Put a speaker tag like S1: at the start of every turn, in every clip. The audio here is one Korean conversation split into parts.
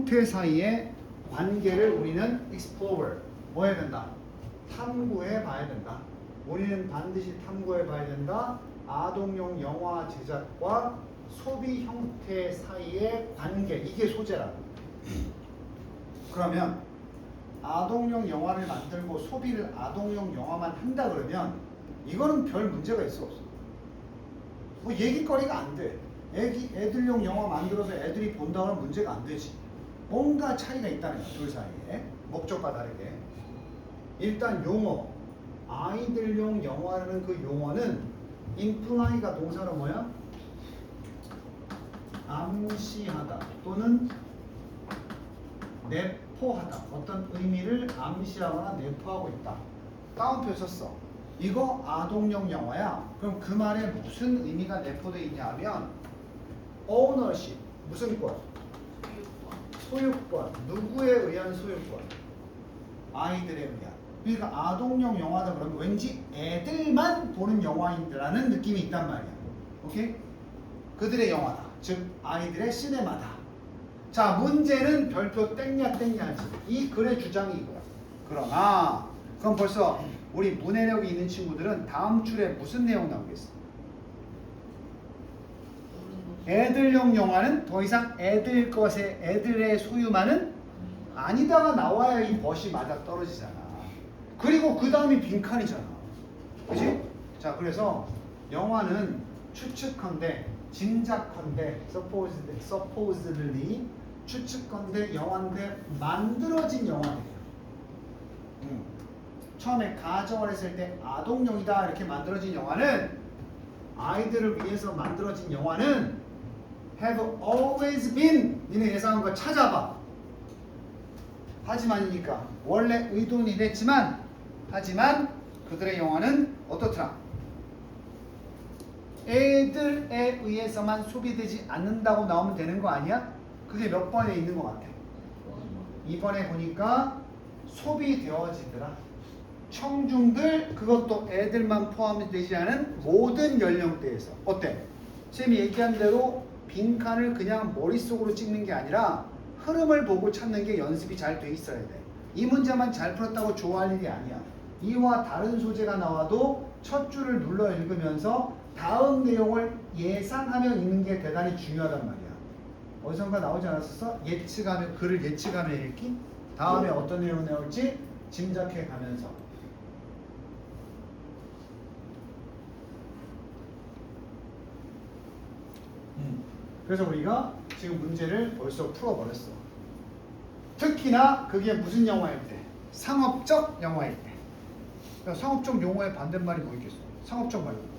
S1: 형태 사이의 관계를 우리는 explore 뭐 해야 된다? 탐구해 봐야 된다. 우리는 반드시 탐구해 봐야 된다. 아동용 영화 제작과 소비 형태 사이의 관계, 이게 소재라고. 그러면 아동용 영화를 만들고 소비를 아동용 영화만 한다 그러면 이거는 별 문제가 있어 없어. 뭐 얘기거리가 안 돼. 애들용 영화 만들어서 애들이 본다는 문제가 안 되지. 뭔가 차이가 있다는 거야, 둘 사이에. 목적과 다르게. 일단 용어. 아이들용 영화라는 그 용어는 imply가 동사로 뭐야? 암시하다 또는 내포하다. 어떤 의미를 암시하거나 내포하고 있다. 따옴표 썼어. 이거 아동용 영화야. 그럼 그 말에 무슨 의미가 내포되어 있냐 하면 ownership. 무슨 권? 소유권. 누구에 의한 소유권? 아이들에 의한. 그러니까 아동용 영화다 그러면 왠지 애들만 보는 영화인라는 느낌이 있단 말이야. 오케이? 그들의 영화다. 즉 아이들의 시네마다. 자, 문제는 별표 땡냐 땡냐지. 이 글의 주장이 이거야. 그러나 그럼 벌써 우리 문해력이 있는 친구들은 다음 줄에 무슨 내용 나오겠어? 애들용 영화는 더 이상 애들 것에 애들의 소유만은 아니다가 나와야 이 벗이 맞아 떨어지잖아. 그리고 그 다음이 빈칸이잖아. 그치? 자, 그래서 영화는 추측컨대, 짐작컨대, supposedly 추측컨대 영화인데 만들어진 영화들이야. 처음에 가정을 했을 때 아동용이다 이렇게 만들어진 영화는, 아이들을 위해서 만들어진 영화는 have always been, 니네 예상한 거 찾아봐. 하지만이니까 원래 의도는 이랬지만, 하지만 그들의 영화는 어떻더라? 애들에 의해서만 소비되지 않는다고 나오면 되는 거 아니야? 그게 몇 번에 있는 것 같아? 2번에 보니까 소비되어지더라. 청중들, 그것도 애들만 포함이 되지 않은 모든 연령대에서. 어때? 쌤이 얘기한 대로 빈칸을 그냥 머릿속으로 찍는 게 아니라 흐름을 보고 찾는 게 연습이 잘 돼 있어야 돼. 이 문제만 잘 풀었다고 좋아할 일이 아니야. 이와 다른 소재가 나와도 첫 줄을 눌러 읽으면서 다음 내용을 예상하며 읽는 게 대단히 중요하단 말이야. 어디선가 나오지 않았었어? 예측하며, 글을 예측하며 읽기? 다음에 어떤 내용이 나올지 짐작해 가면서. 그래서 우리가 지금 문제를 벌써 풀어버렸어. 특히나 그게 무슨 영화일 때? 상업적 영화일 때. 그러니까 상업적 용어의 반대말이 뭐 있겠어? 상업적 말고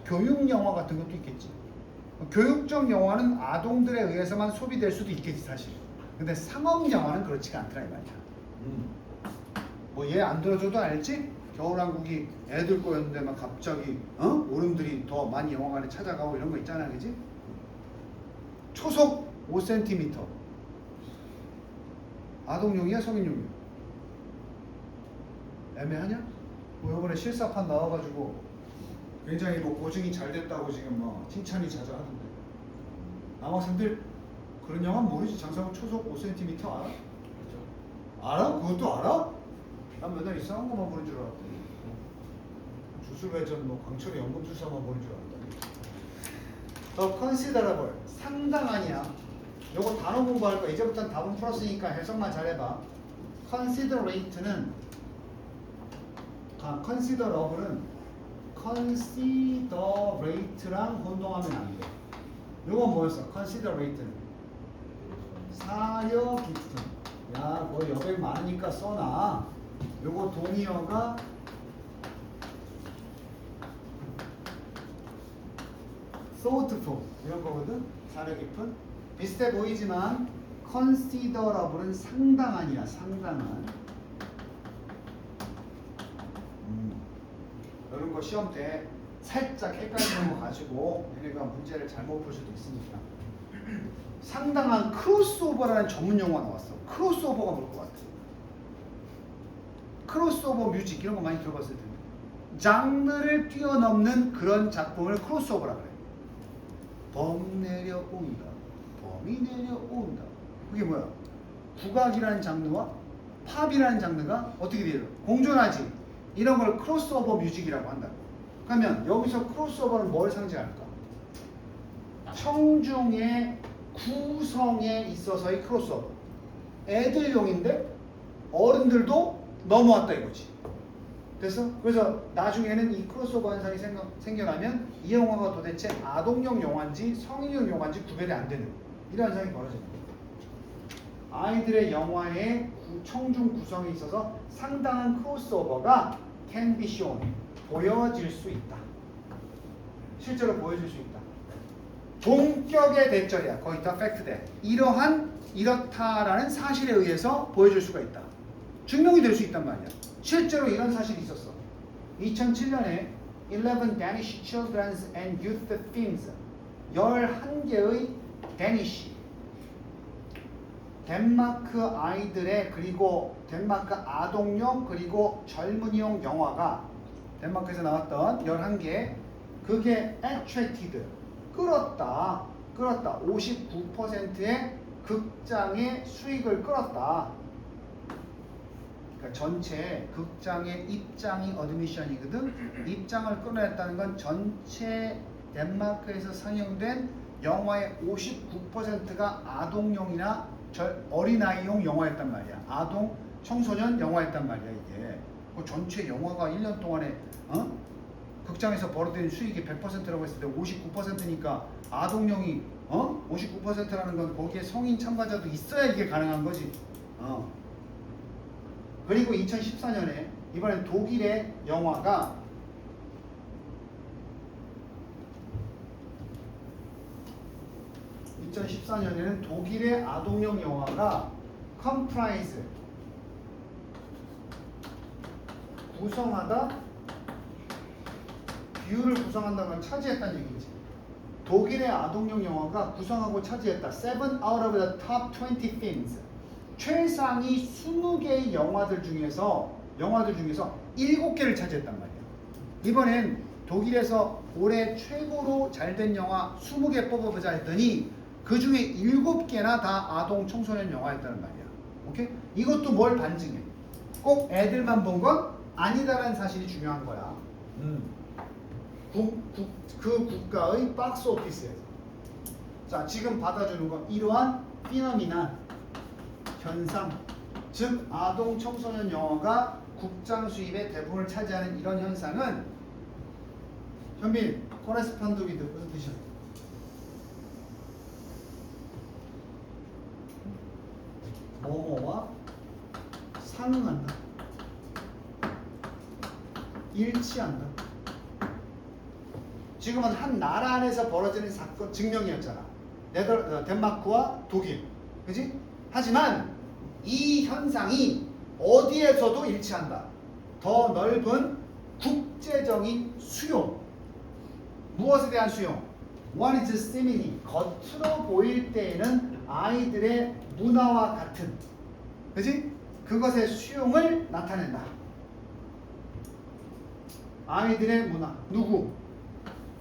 S1: 교육 영화 같은 것도 있겠지. 교육적 영화는 아동들에 의해서만 소비될 수도 있겠지 사실. 근데 상업 영화는 그렇지가 않더라 이 말이야. 뭐 얘 안 들어줘도 알지? 겨울왕국이 애들 거였는데 막 갑자기 어른들이 더 많이 영화관에 찾아가고 이런 거 있잖아, 그지? 초속 5cm. 아동용이야, 성인용이야? 애매하냐? 뭐 이번에 실사판 나와가지고 굉장히 뭐 고증이 잘 됐다고 지금 뭐 칭찬이 자자하던데. 남학생들 그런 영화 모르지? 장사부 초속 5cm 알아? 알아? 그것도 알아? 난 맨날 이상한 것만 보는 줄 알았더니 주술회전 뭐 광철의 연금술사만 보는 줄 알았더니. 더 considerable 상당하냐? 요거 단어 공부할 거야. 이제부터는 답은 풀었으니까 해석만 잘해봐. considerate는 considerable은 considerate랑 혼동하면 안 돼. 요건 뭐였어? considerate는 사려 깊은. 야, 뭐 여백 많으니까 써놔. 요거 동의어가 thoughtful 이런 거거든. 사려 깊은. 비슷해 보이지만 considerable은 상당한이야. 상당한. 이런 거 시험 때 살짝 헷갈리는 거 가지고 얘네가 문제를 잘못 풀 수도 있으니까. 상당한 크로스오버라는 전문 용어가 나왔어. 크로스오버가 뭘 것 같아? 크로스오버 뮤직 이런 거 많이 들어봤을 텐데. 장르를 뛰어넘는 그런 작품을 크로스오버라 그래. 범 내려온다. 범이 내려온다. 그게 뭐야? 국악이라는 장르와 팝이라는 장르가 어떻게 돼요? 공존하지. 이런 걸 크로스오버 뮤직이라고 한다. 그러면 여기서 크로스오버는 뭘 상징할까? 청중의 구성에 있어서의 크로스오버. 애들용인데 어른들도 넘어왔다 이거지. 됐어? 그래서 나중에는 이 크로스오버 현상이 생겨나면 이 영화가 도대체 아동용 영화인지 성인용 영화인지 구별이 안 되는 이런 현상이 벌어집니다. 아이들의 영화의 청중 구성에 있어서 상당한 크로스오버가 can be shown, 보여질 수 있다. 실제로 보여질 수 있다. 본격의 대절이야. 거의 다 팩트돼. 이렇다라는 사실에 의해서 보여줄 수가 있다. 증명이 될 수 있단 말이야. 실제로 이런 사실이 있었어. 2007년에 11 Danish Children's and Youth Films 11개의 데니시 덴마크 아이들의 그리고 덴마크 아동용 그리고 젊은이용 영화가 덴마크에서 나왔던 11개 그게 attracted 끌었다 59%의 극장의 수익을 끌었다. 그러니까 전체 극장의 입장이 어드미션이거든. 입장을 끌어냈다는 건 전체 덴마크에서 상영된 영화의 59%가 아동용이나 어린아이용 영화였단 말이야. 아동, 청소년 영화였단 말이야 이게. 그 전체 영화가 1년 동안에 극장에서 벌어들인 수익이 100%라고 했을 때 59%니까 아동용이 59%라는 건 거기에 성인 참가자도 있어야 이게 가능한 거지. 그리고 2014년에 이번엔 독일의 영화가 독일의 아동용 영화가 컴프라이즈 구성하다 비율을 구성한다는 건 차지했다는 얘기지. 독일의 아동용 영화가 구성하고 차지했다. 7 out of the top 20 films. 최상위 20개의 영화들 중에서 7개를 차지했단 말이야. 이번엔 독일에서 올해 최고로 잘된 영화 20개 뽑아보자 했더니 그 중에 7개나 다 아동 청소년 영화였다는 말이야. 오케이? 이것도 뭘 반증해? 꼭 애들만 본 건 아니다라는 사실이 중요한 거야. 그 국가의 박스 오피스에서. 자, 지금 받아주는 건 이러한 피노미나 현상, 즉 아동 청소년 영화가 국장 수입의 대부분을 차지하는 이런 현상은 현빈, 코레스펀드 위드 무슨 뜻이야? 뭐뭐와 상응한다. 일치한다. 지금은 한 나라 안에서 벌어지는 사건 증명이었잖아. 덴마크와 독일. 그지? 하지만 이 현상이 어디에서도 일치한다. 더 넓은 국제적인 수용. 무엇에 대한 수용? What is simile? 겉으로 보일 때에는 아이들의 문화와 같은, 그지? 그것의 수용을 나타낸다. 아이들의 문화. 누구?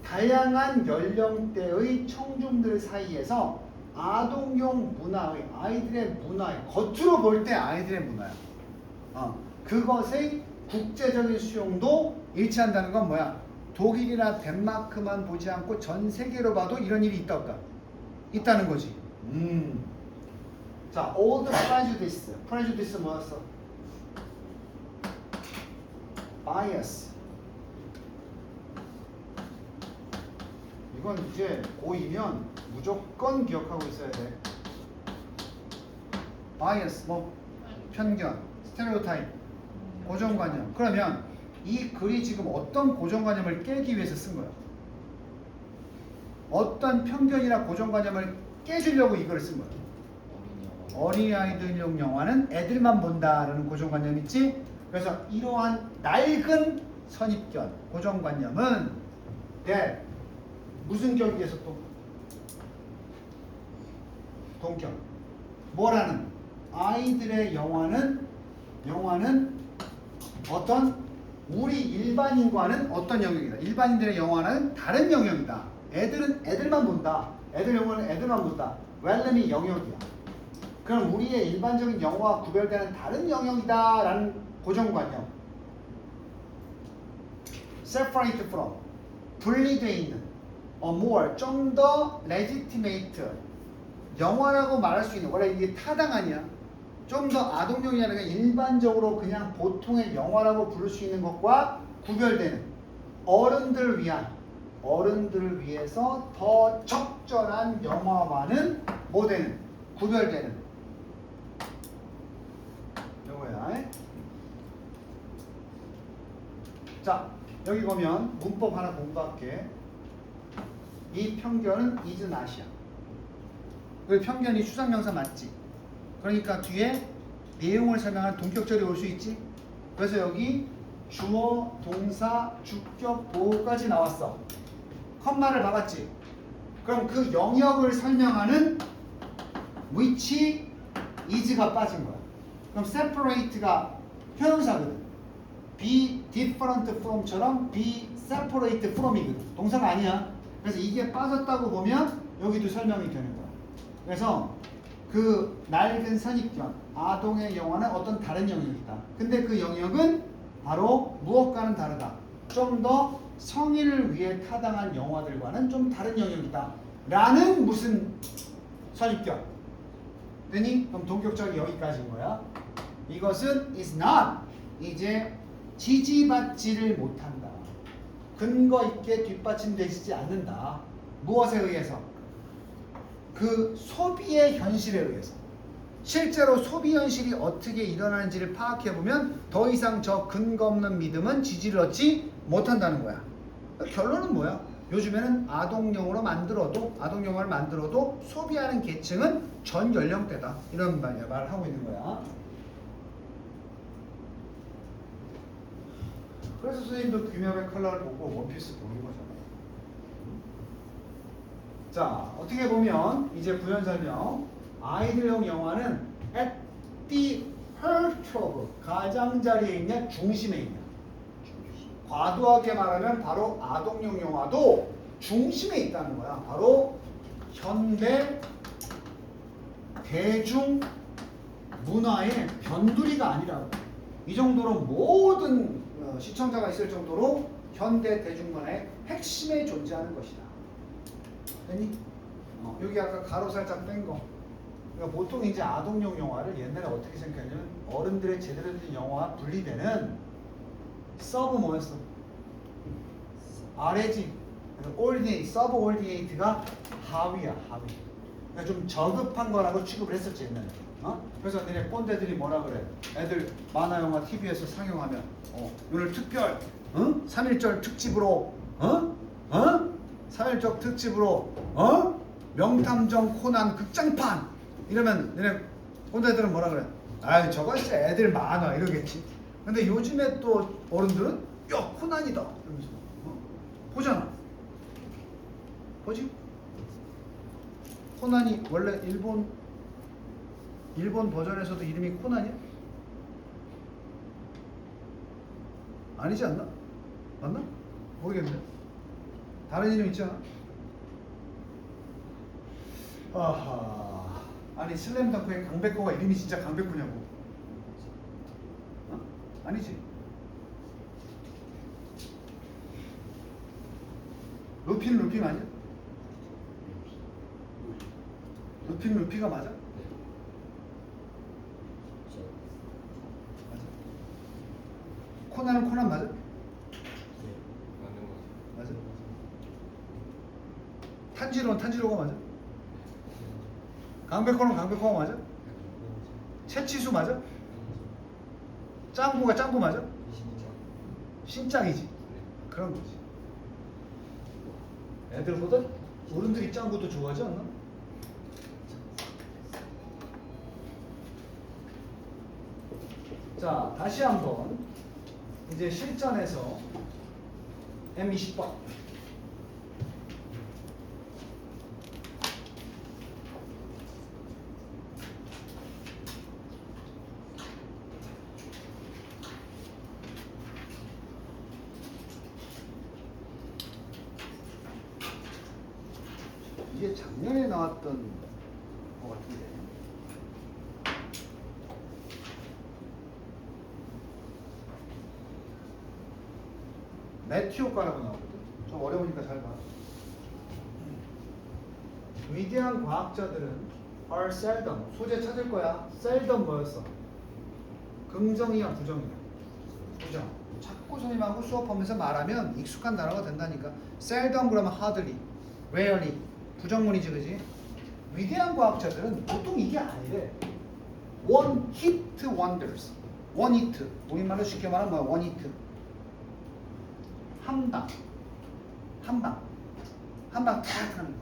S1: 다양한 연령대의 청중들 사이에서 아동용 문화의 아이들의 문화의 겉으로 볼 때 아이들의 문화야. 그것의 국제적인 수용도 일치한다는 건 뭐야? 독일이나 덴마크만 보지 않고 전 세계로 봐도 이런 일이 있다 없다? 있다는 거지. 자, old prejudice. prejudice 뭐였어? bias. 이건 이제 고2면 무조건 기억하고 있어야 돼. bias, 뭐 편견, 스테레오타입, 고정관념. 그러면 이 글이 지금 어떤 고정관념을 깨기 위해서 쓴 거야? 어떤 편견이나 고정관념을 깨주려고 이걸 쓴 거야? 어린아이들용 영화는 애들만 본다라는 고정관념 있지? 그래서 이러한 낡은 선입견, 고정관념은 무슨 격에서 또? 동격. 뭐라는? 아이들의 영화는 어떤 우리 일반인과는 어떤 영역이다. 일반인들의 영화는 다른 영역이다. 애들은 애들만 본다. 애들 영화는 애들만 본다. 웰렘이 영역이야. 그럼 우리의 일반적인 영어와 구별되는 다른 영역이다라는 고정관념. separate from, 분리되어 있는, more, 좀 더 legitimate, 영어라고 말할 수 있는, 원래 이게 타당하냐? 좀 더 아동용이 아니라 일반적으로 그냥 보통의 영어라고 부를 수 있는 것과 구별되는, 어른들을 위해서 더 적절한 영어와는 뭐 되는? 구별되는 요거야. 자, 여기 보면 문법 하나 공부할게. 이 편견은 is not이야. 그 편견이 추상명사 맞지? 그러니까 뒤에 내용을 설명하는 동격절이 올 수 있지? 그래서 여기 주어, 동사, 주격, 보호까지 나왔어. 컴마를 박았지? 그럼 그 영역을 설명하는 which is가 빠진 거야. 그럼 separate가 형용사거든. be different from처럼 be separate from이거든. 동사가 아니야. 그래서 이게 빠졌다고 보면 여기도 설명이 되는 거야. 그래서 그 낡은 선입견, 아동의 영어는 어떤 다른 영역이다. 근데 그 영역은 바로 무엇과는 다르다. 좀 더 성인을 위해 타당한 영화들과는 좀 다른 영역이다. 라는 무슨 선입견. 되니? 그럼 동격절이 여기까지인 거야. 이것은 is not. 이제 지지받지를 못한다. 근거 있게 뒷받침되지 않는다. 무엇에 의해서? 그 소비의 현실에 의해서. 실제로 소비 현실이 어떻게 일어나는지를 파악해보면 더 이상 저 근거 없는 믿음은 지지를 얻지 못한다는 거야. 결론은 뭐야? 요즘에는 아동 영어를 만들어도 소비하는 계층은 전 연령대다. 이런 말을 하고 있는 거야. 그래서 선생님도 규명의 컬러를 보고 원피스 보는 거잖아. 자, 어떻게 보면 이제 부연 설명. 아이들용 영화는 at the heart of, 가장자리에 있냐 중심에 있냐. 과도하게 말하면 바로 아동용 영화도 중심에 있다는 거야. 바로 현대 대중 문화의 변두리가 아니라고. 이 정도로 모든 시청자가 있을 정도로 현대 대중문화의 핵심에 존재하는 것이다. 됐니? 여기 아까 가로 살짝 뺀 거. 그러니까 보통 이제 아동용 영화를 옛날에 어떻게 생각했냐면 어른들의 제대로 된 영화와 분리되는 서브 뭐였어? 아래지. 올디네이트, 서브 올디네이트가 하위야, 하위. 그러니까 좀 저급한 거라고 취급을 했었지 옛날에. 그래서 너네 꼰대들이 뭐라 그래? 애들 만화 영화 TV에서 상영하면 오늘 특별 3.1절 특집으로 3.1절 특집으로 명탐정 코난 극장판 이러면 너네 꼰대들은 뭐라 그래? 아이 저거 진짜 애들 만화 이러겠지. 근데 요즘에 또 어른들은 야 코난이다 이러면서 보잖아. 보지? 코난이 원래 일본 버전에서도 이름이 코난이야? 아니지 않나? 맞나? 모르겠네. 다른 이름 있잖아. 아하. 아니 슬램덩크의 강백호가 이름이 진짜 강백호냐고. 아니지. 루피는 루피 맞아? 루피는 루피가 맞아? 맞아. 코난은 코난 맞아? 맞아. 탄지로는 탄지로가 맞아? 강백호는 강백호가 맞아? 채치수 맞아? 짱구가 짱구 맞아? 신짱이지. 그런 거지. 애들보다 어른들이 짱구도 좋아하지 않나? 자, 다시 한번 이제 실전에서 M20번 이게 작년에 나왔던 것 같은데 매튜 효과라고 나오거든. 좀 어려우니까 잘 봐. 위대한 과학자들은 are seldom. 소재 찾을 거야. seldom 뭐였어? 긍정이야, 부정이야? 부정. 자꾸 선생님하고 수업하면서 말하면 익숙한 단어가 된다니까. seldom 그러면 hardly, rarely. 부정문이지, 그지? 위대한 과학자들은 보통 이게 아니래. one hit wonders. one hit. 우리말로 쉽게 말하면 뭐야? one hit. 한 방. 한 방. 한 방 탁 하는 거.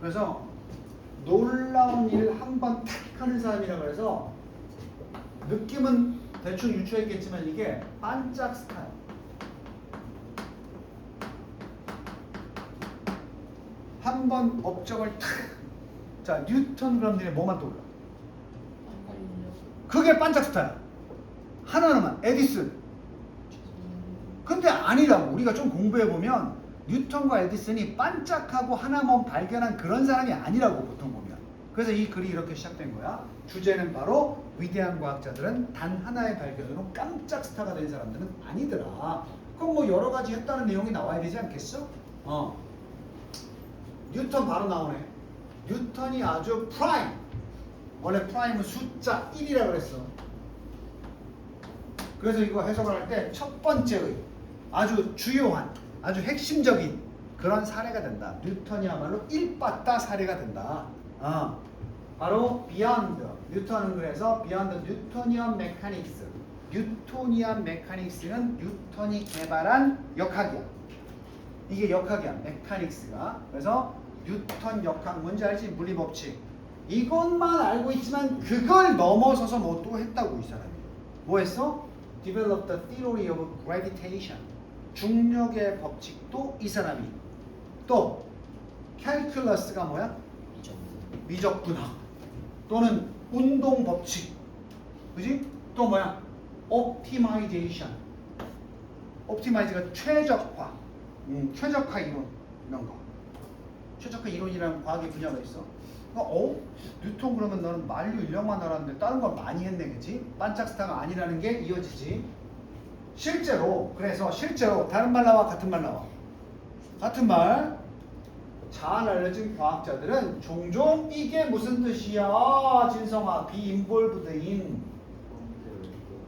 S1: 그래서 놀라운 일 한 번 탁 하는 사람이라 그래서 느낌은 대충 유추했겠지만 이게 반짝 스타일. 한 번 업적을 탁. 자, 뉴턴 그럼 니네 뭐만 떠올라? 그게 반짝 스타일. 하나만 에디슨. 근데 아니라고. 우리가 좀 공부해보면 뉴턴과 에디슨이 반짝하고 하나만 발견한 그런 사람이 아니라고 보통 보면. 그래서 이 글이 이렇게 시작된 거야. 주제는 바로 위대한 과학자들은 단 하나의 발견으로 깜짝 스타가 된 사람들은 아니더라. 그럼 뭐 여러 가지 했다는 내용이 나와야 되지 않겠어? 뉴턴 바로 나오네. 뉴턴이 아주 프라임. 원래 프라임은 숫자 1이라고 그랬어. 그래서 이거 해석을 할 때 첫 번째의 아주 주요한, 아주 핵심적인 그런 사례가 된다. 뉴턴이야말로 1빠따 사례가 된다. 바로 beyond. 뉴턴은 그래서 beyond Newtonian mechanics. 뉴토니안 메카닉스는 뉴턴이 개발한 역학이야. 이게 역학이야. 메카닉스가. 그래서 뉴턴 역학 뭔지 알지? 물리법칙. 이것만 알고 있지만 그걸 넘어서서 뭐 또 했다고 이 사람이. 뭐 했어? Develop the theory of gravitation. 중력의 법칙도 이 사람이. 또 calculus가 뭐야? 미적분학. 또는 운동 법칙. 그지? 또 뭐야? optimization. optimize가 최적화. 최적화 이론 이런 거. 최적화 이론이라는 과학의 분야가 있어. 뉴턴 그러면 너는 만류 인력만 알았는데 다른 걸 많이 했네, 그치? 반짝스타가 아니라는 게 이어지지. 실제로 다른 말 나와, 같은 말 나와? 같은 말. 잘 알려진 과학자들은 종종 이게 무슨 뜻이야, 진성아? be involved in.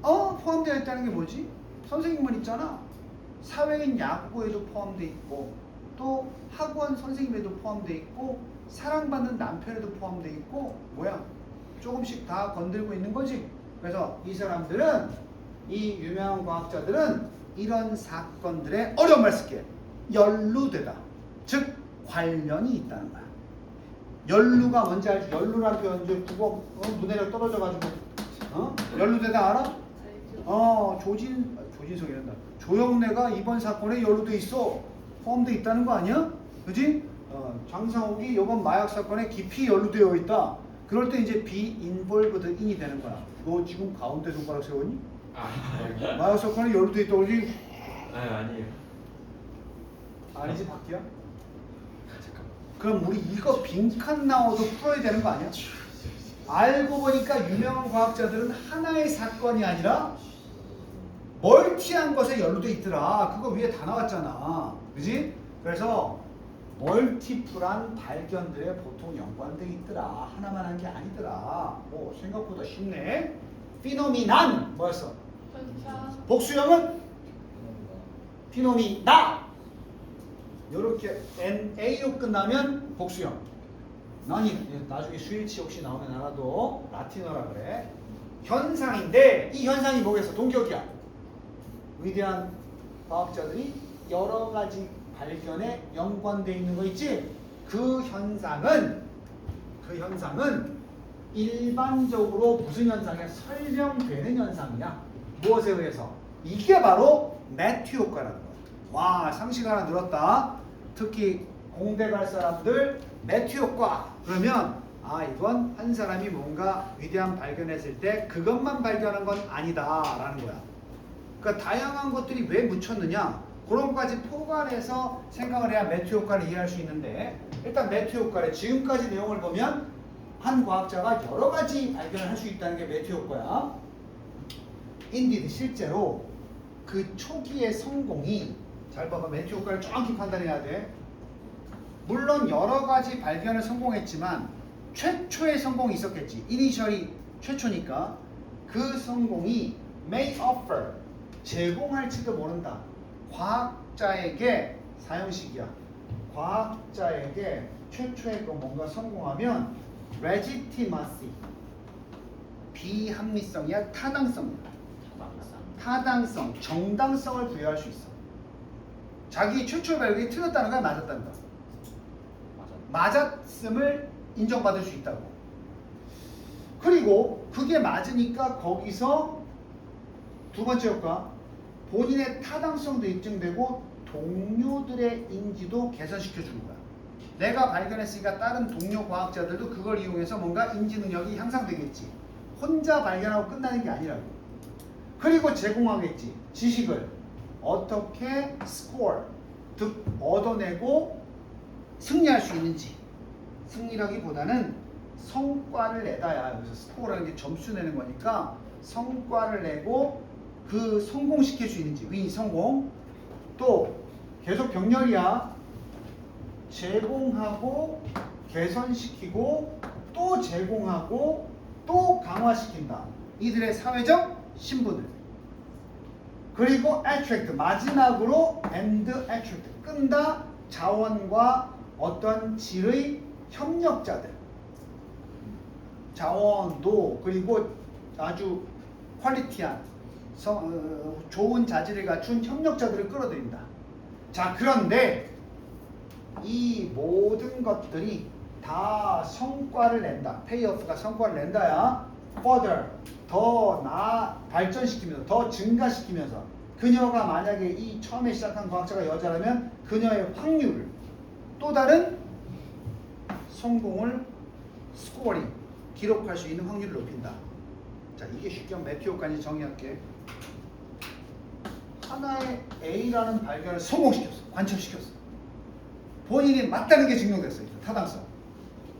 S1: 포함되어 있다는 게 뭐지? 선생님만 있잖아. 사회인 야구에도 포함되어 있고, 또 학원 선생님에도 포함되어 있고, 사랑받는 남편에도 포함되어 있고, 뭐야? 조금씩 다 건들고 있는 거지. 그래서 이 사람들은, 이 유명한 과학자들은 이런 사건들에 어려운 말 쓸게. 연루되다. 즉 관련이 있다는 거야. 연루가 뭔지 알지? 연루라는 표현 이제 국어 문해력 떨어져가지고 연루되다 알아? 조진석이란다. 조영래가 이번 사건에 연루돼 있어. 포함돼 있다는 거 아니야? 그지? 장상욱이 이번 마약 사건에 깊이 연루되어 있다. 그럴 때 이제 be involved in이 되는 거야. 너 지금 가운데 손가락 세웠니? 마약 사건에 연루돼 있다고 그러지?
S2: 아니에요.
S1: 아니지, 바퀴야? 그럼 우리 이거 빈칸 나와도 풀어야 되는 거 아니야? 알고 보니까 유명한 과학자들은 하나의 사건이 아니라 멀티한 것에 연루돼 있더라. 그거 위에 다 나왔잖아. 그지? 그래서 멀티플한 발견들에 보통 연관돼 있더라. 하나만 한 게 아니더라. 뭐 생각보다 쉽네. 피노미난 뭐였어? 복수형은? 피노미나. 요렇게 NA로 끝나면 복수형. 나중에 스위치 혹시 나오면 알아도 라틴어라 그래. 현상인데 이 현상이 뭐겠어? 동격이야. 위대한 과학자들이 여러 가지 발견에 연관되어 있는 거 있지? 그 현상은 일반적으로 무슨 현상이야? 설명되는 현상이야. 무엇에 의해서? 이게 바로 매튜 효과라는 거야. 와, 상식 하나 늘었다. 특히 공대 갈 사람들 매튜 효과. 그러면 이건 한 사람이 뭔가 위대한 발견했을 때 그것만 발견한 건 아니다라는 거야. 그러니까 다양한 것들이 왜 묻혔느냐? 그런 것까지 포괄해서 생각을 해야 매튜 효과를 이해할 수 있는데, 일단 매튜 효과를 지금까지 내용을 보면 한 과학자가 여러 가지 발견을 할 수 있다는 게 매튜 효과야. 인디드 실제로 그 초기의 성공이 잘 봐봐. 매튜 효과를 정확히 판단해야 돼. 물론 여러 가지 발견을 성공했지만 최초의 성공이 있었겠지. 이니셜이 최초니까 그 성공이 may offer 제공할지도 모른다. 과학자에게 사형식이야. 과학자에게 최초의 그 뭔가 성공하면 legitimacy 비합리성이야. 타당성이야. 타당성, 정당성을 부여할 수 있어. 자기 최초의 발견이 틀렸다는 건 맞았다는 거. 맞았음을 인정받을 수 있다고. 그리고 그게 맞으니까 거기서 두 번째 효과, 본인의 타당성도 입증되고 동료들의 인지도 개선시켜 주는 거야. 내가 발견했으니까 다른 동료 과학자들도 그걸 이용해서 뭔가 인지 능력이 향상되겠지. 혼자 발견하고 끝나는 게 아니라고. 그리고 제공하겠지. 지식을 어떻게 스코어, 즉 얻어내고 승리할 수 있는지. 승리라기보다는 성과를 내다야. 여기서 스코어라는 게 점수 내는 거니까 성과를 내고 그 성공시킬 수 있는지. 윈 성공. 또 계속 병렬이야. 제공하고 개선시키고 또 제공하고 또 강화시킨다. 이들의 사회적 신분을. 그리고 attract 마지막으로 and attract 끈다. 자원과 어떤 질의 협력자들. 자원도 그리고 아주 퀄리티한 좋은 자질을 갖춘 협력자들을 끌어들인다. 자, 그런데 이 모든 것들이 다 성과를 낸다. 페이오프가 성과를 낸다야. further 더 발전시키면서 더 증가시키면서 그녀가 만약에 이 처음에 시작한 과학자가 여자라면 그녀의 확률을 또 다른 성공을 스코어링 기록할 수 있는 확률을 높인다. 자, 이게 쉽게 매튜 효과인지 정의할게. 하나의 A라는 발견을 성공시켰어. 관철시켰어. 본인이 맞다는 게 증명됐어. 타당성.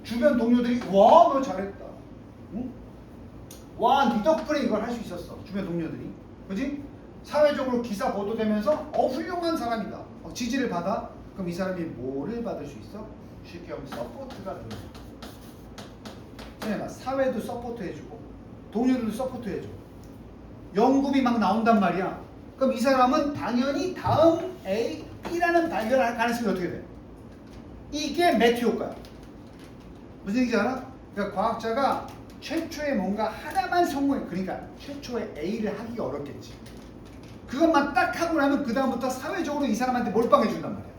S1: 주변 동료들이 와, 너 잘했다. 응? 와, 네 덕분에 이걸 할 수 있었어. 주변 동료들이. 그지? 사회적으로 기사 보도되면서 훌륭한 사람이다. 지지를 받아. 그럼 이 사람이 뭐를 받을 수 있어? 쉽게 하면 서포트가 들어요. 사회도 서포트 해주고 동료들도 서포트 해줘. 연구비 막 나온단 말이야. 그럼 이 사람은 당연히 다음 A, B라는 발견을 할 가능성이 어떻게 돼? 이게 매튜 효과야. 무슨 얘기인지 알아? 그러니까 과학자가 최초에 뭔가 하나만 성공해. 그러니까 최초에 A를 하기가 어렵겠지. 그것만 딱 하고 나면 그 다음부터 사회적으로 이 사람한테 몰빵해 준단 말이야.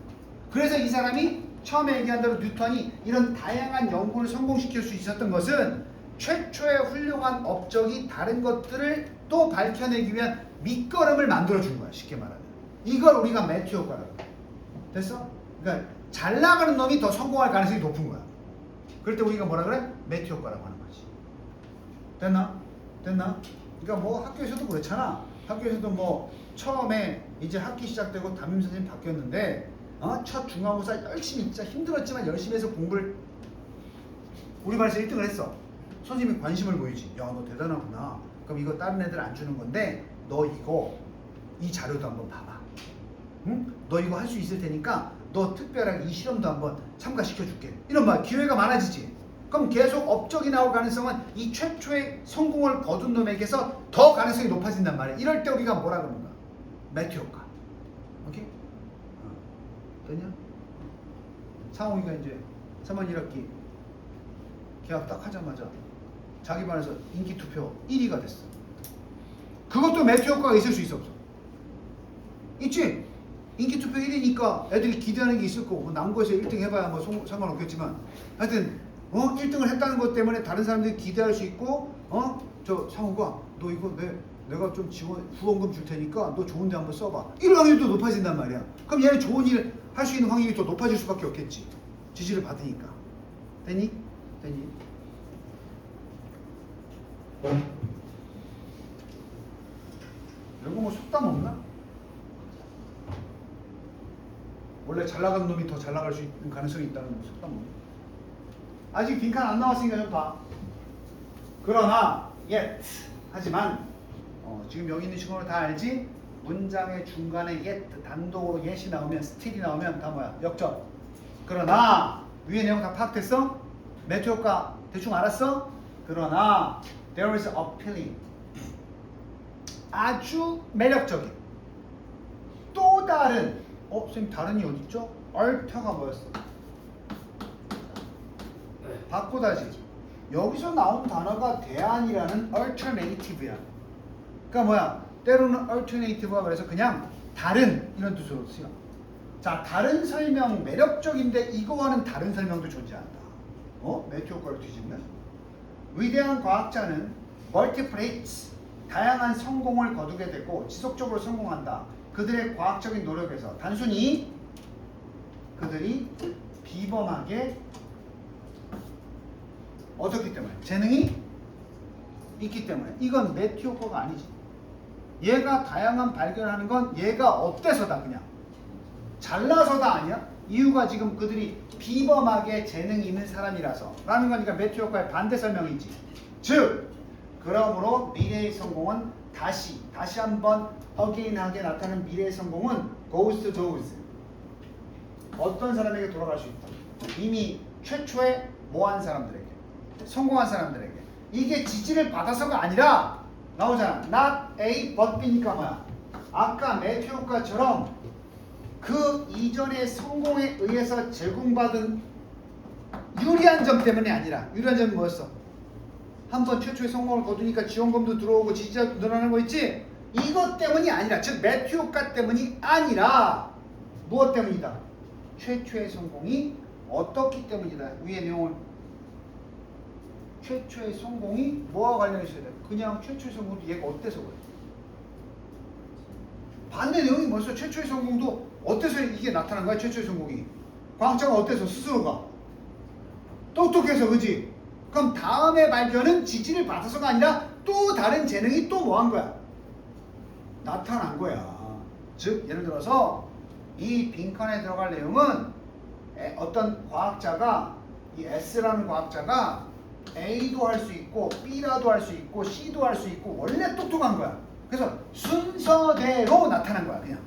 S1: 그래서 이 사람이 처음에 얘기한 대로 뉴턴이 이런 다양한 연구를 성공시킬 수 있었던 것은 최초의 훌륭한 업적이 다른 것들을 또 밝혀내기 위한 밑거름을 만들어준 거야. 쉽게 말하면. 이걸 우리가 매튜 효과라고. 됐어? 그러니까 잘 나가는 놈이 더 성공할 가능성이 높은 거야. 그럴 때 우리가 뭐라 그래? 매튜 효과라고 하는 거지. 됐나? 됐나? 그러니까 뭐 학교에서도 그렇잖아. 학교에서도 뭐 처음에 이제 학기 시작되고 담임선생님 바뀌었는데 첫 중간고사 열심히 진짜 힘들었지만 열심히 해서 공부를 우리 반에서 1등을 했어. 선생님이 관심을 보이지. 야, 너 대단하구나. 그럼 이거 다른 애들 안 주는 건데 너 이거 이 자료도 한번 봐봐. 응? 너 이거 할 수 있을 테니까 너 특별하게 이 실험도 한번 참가시켜 줄게. 이런 말 기회가 많아지지. 그럼 계속 업적이 나올 가능성은 이 최초의 성공을 거둔 놈에게서 더 가능성이 높아진단 말이야. 이럴 때 우리가 뭐라 그러는가? 매튜 효과. 오케이? 됐냐? 상호이가 이제 3월 1학기 개학 딱 하자마자 자기 반에서 인기 투표 1위가 됐어. 그것도 매튜 효과가 있을 수 있어 없어? 있지? 인기 투표 1위니까 애들이 기대하는 게 있을 거고 남고에서 1등 해봐야 뭐 상관없겠지만 하여튼 1등을 했다는 것 때문에 다른 사람들이 기대할 수 있고 저 상호가 너 이거 내가 좀 후원금 줄 테니까 너 좋은 데 한번 써봐. 이런 확률도 높아진단 말이야. 그럼 얘는 좋은 일 할 수 있는 확률이 더 높아질 수밖에 없겠지. 지지를 받으니까. 됐니? 됐니? 이거 뭐 속담 없나? 원래 잘 나가는 놈이 더 잘 나갈 수 있는 가능성이 있다는 거 속담 없나? 아직 빈칸 안 나왔으니까 좀 봐. 그러나 yet 하지만 지금 여기 있는 친구는 다 알지? 문장의 중간에 yet 단독으로 yet이 나오면 still이 나오면 다 뭐야? 역적. 그러나 위에 내용 다 파악됐어? 매트 효과 대충 알았어? 그러나 there is appealing 아주 매력적인 또 다른 선생님 다른이 어딨죠? 얼터가 뭐였어? 바꾸다지. 여기서 나온 단어가 대안이라는 alternative야. 그러니까 뭐야? 때로는 alternative가 그래서 그냥 다른 이런 뜻으로 쓰여. 자, 다른 설명 매력적인데 이거와는 다른 설명도 존재한다. 매트 효과를 뒤집는 위대한 과학자는 multiplicates 다양한 성공을 거두게 되고 지속적으로 성공한다. 그들의 과학적인 노력에서 단순히 그들이 비범하게 얻었기 때문에 재능이 있기 때문에 이건 매트 효과가 아니지. 얘가 다양한 발견하는 건 얘가 어때서다 그냥 잘나서다 아니야? 이유가 지금 그들이 비범하게 재능이 있는 사람이라서 라는 거니까 매트 효과의 반대 설명이지. 즉 그러므로 미래의 성공은 다시 한번 again하게 나타나는 미래의 성공은 goes to those 어떤 사람에게 돌아갈 수 있다. 이미 최초에 뭐한 사람들에게 성공한 사람들에게 이게 지지를 받아서가 아니라 나오잖아. not A but B니까 뭐야? 아까 매트 효과처럼 그 이전의 성공에 의해서 제공받은 유리한 점 때문이 아니라 유리한 점이 뭐였어? 한번 최초의 성공을 거두니까 지원금도 들어오고 지지자도 늘어나는 거 있지? 이것 때문이 아니라 즉 매트 효과 때문이 아니라 무엇 때문이다? 최초의 성공이 어떻기 때문이다. 위의 내용을 최초의 성공이 뭐와 관련이 있어야 돼? 그냥 최초의 성공도 얘가 어때서 그래? 반대 내용이 뭐였어? 최초의 성공도 어때서 이게 나타난 거야? 최초의 성공이 과학자가 어때서 스스로가 똑똑해서 그지? 그럼 다음의 발견은 지지를 받아서가 아니라 또 다른 재능이 또 뭐 한 거야? 나타난 거야. 즉 예를 들어서 이 빈칸에 들어갈 내용은 어떤 과학자가 이 S라는 과학자가 A도 할 수 있고 B라도 할 수 있고 C도 할 수 있고 원래 똑똑한 거야. 그래서 순서대로 나타난 거야. 그냥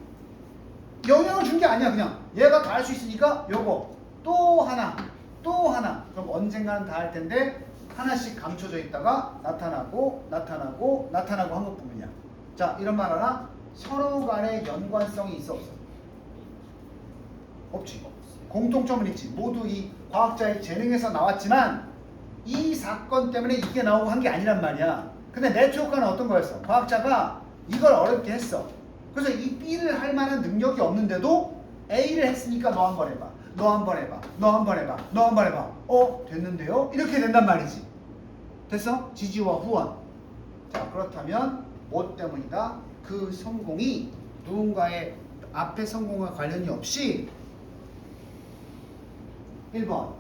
S1: 영향을 준 게 아니야. 그냥 얘가 다 할 수 있으니까 요거 또 하나 또 하나 그럼 언젠가는 다 할 텐데 하나씩 감춰져 있다가 나타나고 한 것뿐이야. 자 이런 말 하나 서로 간의 연관성이 있어 없어? 없지. 공통점은 있지. 모두 이 과학자의 재능에서 나왔지만 이 사건 때문에 이게 나오고 한 게 아니란 말이야. 근데 매트 효과는 어떤 거였어? 과학자가 이걸 어렵게 했어. 그래서 이 B를 할 만한 능력이 없는데도 A를 했으니까 너 한번 해봐. 너 한번 해봐. 너 한번 해봐. 너 한번 해봐. 됐는데요? 이렇게 된단 말이지. 됐어? 지지와 후원. 자 그렇다면 뭐 때문이다? 그 성공이 누군가의 앞의 성공과 관련이 없이 1번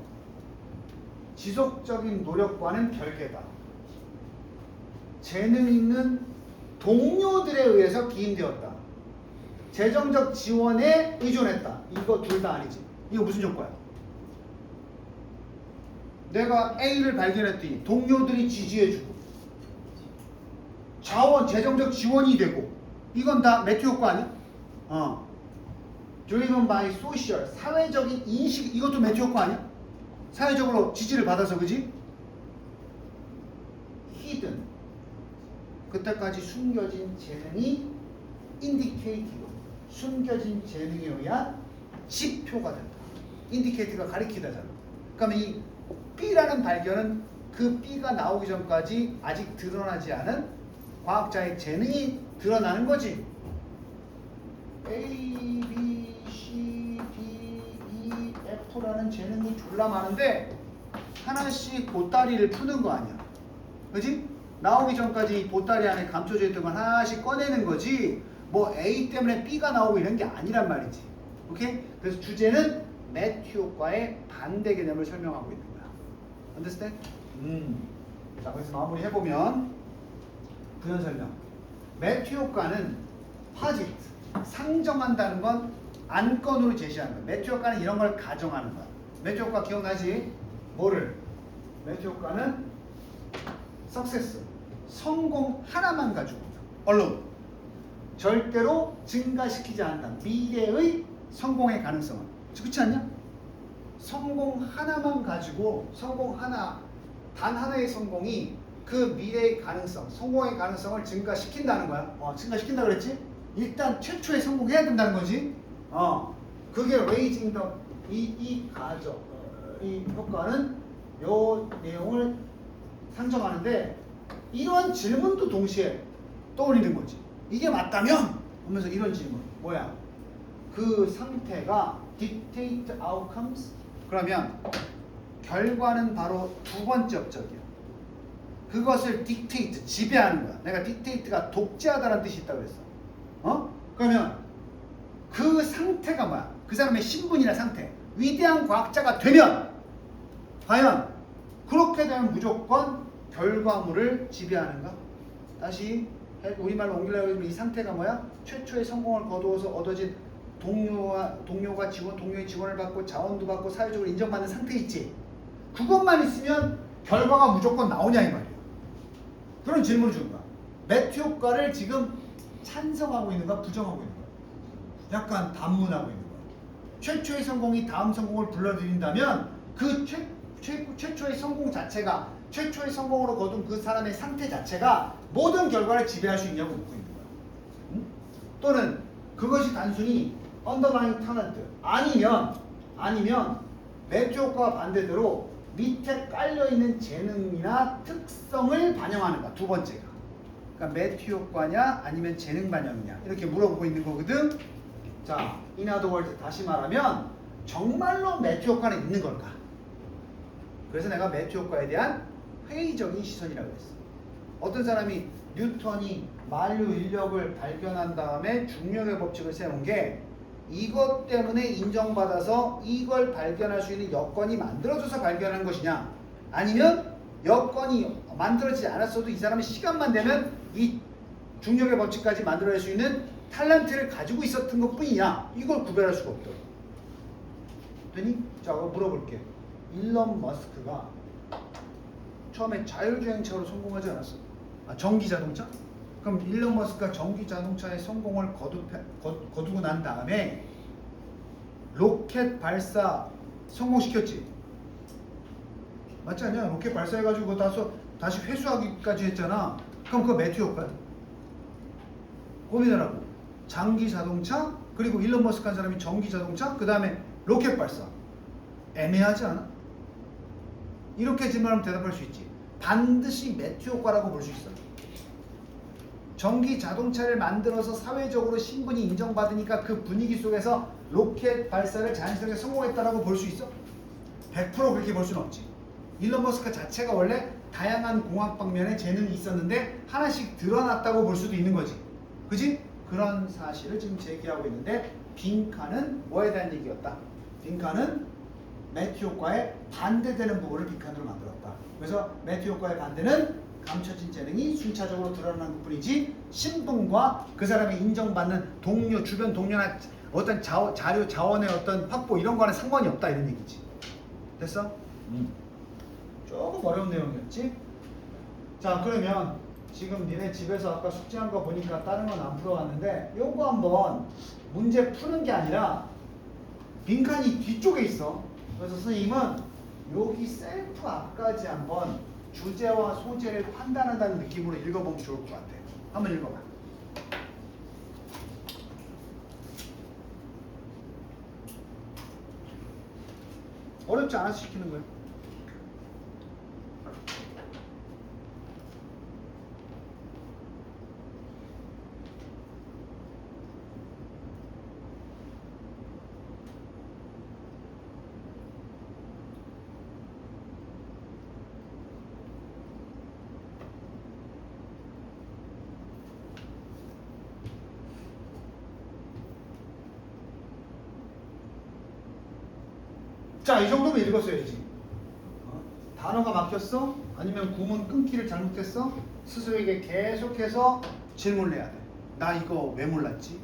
S1: 지속적인 노력과는 별개다. 재능 있는 동료들에 의해서 기인되었다. 재정적 지원에 의존했다. 이거 둘 다 아니지. 이거 무슨 조건이야? 내가 A를 발견했더니 동료들이 지지해주고 자원, 재정적 지원이 되고 이건 다 매트 효과 아니야? driven by social, 사회적인 인식 이것도 매트 효과 아니야? 사회적으로 지지를 받아서 그지? hidden 그때까지 숨겨진 재능이 indicate로 숨겨진 재능에 의한 지표가 된다. indicate가 가리키다잖아. 그러면 이 B라는 발견은 그 B가 나오기 전까지 아직 드러나지 않은 과학자의 재능이 드러나는 거지. A, B, C, D, E, F라는 재능이 졸라 많은데 하나씩 보따리를 푸는 거 아니야. 그지? 나오기 전까지 보따리 안에 감춰져 있던 걸 하나씩 꺼내는 거지. 뭐 A 때문에 B가 나오고 이런 게 아니란 말이지. 오케이? 그래서 주제는 매트 효과의 반대 개념을 설명하고 있는 거야. Understand? 자, 그래서 마무리 해보면 부연 설명. 매트 효과는 posit, 상정한다는 건 안건으로 제시하는 거야. 매트 효과는 이런 걸 가정하는 거야. 매트 효과 기억나지? 뭐를? 매트 효과는 success, 성공 하나만 가지고 alone. 절대로 증가시키지 않는다. 미래의 성공의 가능성은. 그렇지 않냐? 성공 하나만 가지고 성공 하나, 단 하나의 성공이 그 미래의 가능성, 성공의 가능성을 증가시킨다는 거야. 증가시킨다 그랬지? 일단 최초에 성공해야 된다는 거지. 그게 raising the 이 가정, 이 효과는 요 내용을 상정하는데 이런 질문도 동시에 떠올리는 거지. 이게 맞다면 하면서 이런 질문. 뭐야? 그 상태가 dictate outcomes? 그러면 결과는 바로 두 번째 업적이야. 그것을 dictate, 지배하는 거야. 내가 dictate가 독재하다는 뜻이 있다고 그랬어. 그러면 그 상태가 뭐야? 그 사람의 신분이나 상태. 위대한 과학자가 되면 과연 그렇게 되면 무조건 결과물을 지배하는가? 다시 우리말로 옮기려고 하면 이 상태가 뭐야? 최초의 성공을 거두어서 얻어진 동료의 지원을 받고 자원도 받고 사회적으로 인정받는 상태 있지. 그것만 있으면 결과가 무조건 나오냐 이 말이야. 그런 질문을 주는 거야. 매트 효과를 지금 찬성하고 있는가 부정하고 있는 거야. 약간 단문하고 있는 거야. 최초의 성공이 다음 성공을 불러들인다면 그 최초의 성공 자체가 최초의 성공으로 거둔 그 사람의 상태 자체가 모든 결과를 지배할 수 있냐고 묻고 있는 거야. 응? 또는 그것이 단순히 underlying talent 아니면 매트 효과와 반대대로 밑에 깔려있는 재능이나 특성을 반영하는가. 두 번째가. 그러니까 매트 효과냐 아니면 재능 반영이냐 이렇게 물어보고 있는 거거든. 자, in other words 다시 말하면 정말로 매트 효과는 있는 걸까? 그래서 내가 매트 효과에 대한 회의적인 시선이라고 했어. 어떤 사람이 뉴턴이 만류 인력을 발견한 다음에 중력의 법칙을 세운 게 이것 때문에 인정받아서 이걸 발견할 수 있는 여건이 만들어져서 발견한 것이냐, 아니면 여건이 만들어지지 않았어도 이 사람이 시간만 되면 이 중력의 법칙까지 만들어낼 수 있는 탤런트를 가지고 있었던 것 뿐이냐, 이걸 구별할 수가 없더라고. 되니? 자, 물어볼게. 일론 머스크가 처음에 자율주행차로 성공하지 않았어? 전기자동차? 그럼 일론 머스크가 전기자동차의 성공을 거두고 난 다음에 로켓 발사 성공시켰지? 맞지 않냐? 로켓 발사해가지고 다시 회수하기까지 했잖아. 그럼 그거 매트 효과야. 고민하라고. 장기자동차, 그리고 일론 머스크 한 사람이 전기자동차, 그 다음에 로켓 발사. 애매하지 않아? 이렇게 질문하면 대답할 수 있지. 반드시 매트 효과라고 볼 수 있어. 전기 자동차를 만들어서 사회적으로 신분이 인정받으니까 그 분위기 속에서 로켓 발사를 자연스럽게 성공했다라고 볼 수 있어? 100% 그렇게 볼 수는 없지. 일론 머스크 자체가 원래 다양한 공학 방면에 재능이 있었는데 하나씩 드러났다고 볼 수도 있는 거지. 그지? 그런 사실을 지금 제기하고 있는데, 빈칸은 뭐에 대한 얘기였다? 빈칸은 매트 효과에 반대되는 부분을 빈칸으로 만들었다. 그래서 매트 효과의 반대는 감춰진 재능이 순차적으로 드러나는 것뿐이지 신분과 그 사람이 인정받는 동료, 주변 동료나 어떤 자원의 어떤 확보 이런 거와는 상관이 없다, 이런 얘기지. 됐어? 조금 어려운 내용이었지? 자, 그러면 지금 니네 집에서 아까 숙제한 거 보니까 다른 건 안 풀어왔는데 요거 한번 문제 푸는 게 아니라 빈칸이 뒤쪽에 있어. 그래서 선생님은 여기 셀프 앞까지 한번 주제와 소재를 판단한다는 느낌으로 읽어보면 좋을 것 같아. 한번 읽어봐. 어렵지 않아서 시키는 거예요. 자, 이 정도면 읽었어야지. 단어가 막혔어? 아니면 구문 끊기를 잘못했어? 스스로에게 계속해서 질문을 해야 돼. 나 이거 왜 몰랐지?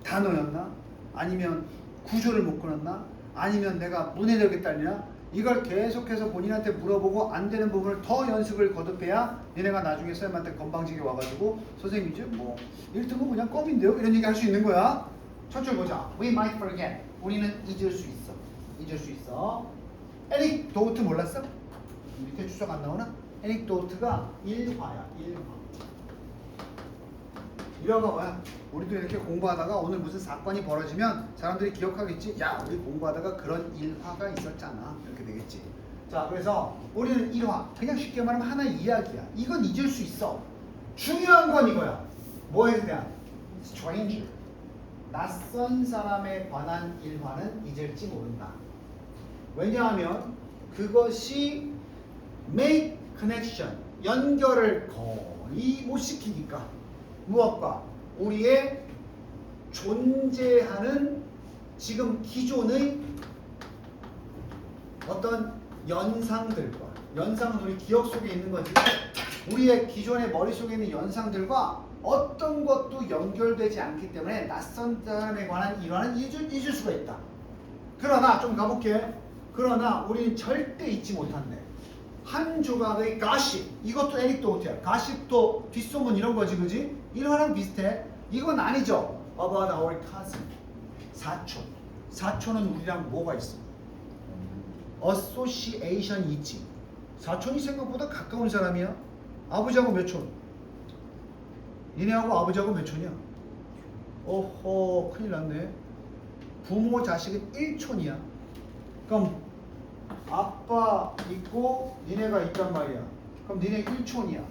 S1: 단어였나? 아니면 구조를 못 끊었나? 아니면 내가 문해력이 딸리나? 이걸 계속해서 본인한테 물어보고 안 되는 부분을 더 연습을 거듭해야 니네가 나중에 쌤한테 건방지게 와가지고 선생님 이제 뭐 1등은 그냥 껌인데요? 이런 얘기 할 수 있는 거야. 첫 줄 보자. We might forget. 우리는 잊을 수 있어. 잊을 수 있어. anecdote 몰랐어? 밑에 추석 안 나오나? anecdote가 일화야. 일화. 일화가 뭐야? 우리도 이렇게 공부하다가 오늘 무슨 사건이 벌어지면 사람들이 기억하겠지? 야, 우리 공부하다가 그런 일화가 있었잖아. 이렇게 되겠지. 자, 그래서 우리는 일화. 그냥 쉽게 말하면 하나의 이야기야. 이건 잊을 수 있어. 중요한 건 이거야. 뭐에 대한? stranger. 낯선 사람에 관한 일화는 잊을지 모른다. 왜냐하면 그것이 make connection, 연결을 거의 못 시키니까. 무엇과? 우리의 존재하는 지금 기존의 어떤 연상들과, 연상은 우리 기억 속에 있는 거지. 우리의 기존의 머릿속에 있는 연상들과 어떤 것도 연결되지 않기 때문에 낯선 사람에 관한 일화는 잊을 수가 있다. 그러나 좀 가볼게. 그러나 우리는 절대 잊지 못한대. 한 조각의 가십, 이것도 에릭도트야. 가십도 뒷소문 이런 거지, 그지? 일화랑 비슷해. 이건 아니죠. About our cousin, 사촌. 사촌은 우리랑 뭐가 있어? Association 있지. 사촌이 생각보다 가까운 사람이야. 아버지하고 몇 촌? 니네하고 아버지하고 몇 촌이야? 어허, 큰일 났네. 부모 자식은 1촌이야. 그럼 아빠 있고 니네가 있단 말이야. 그럼 니네 1촌이야.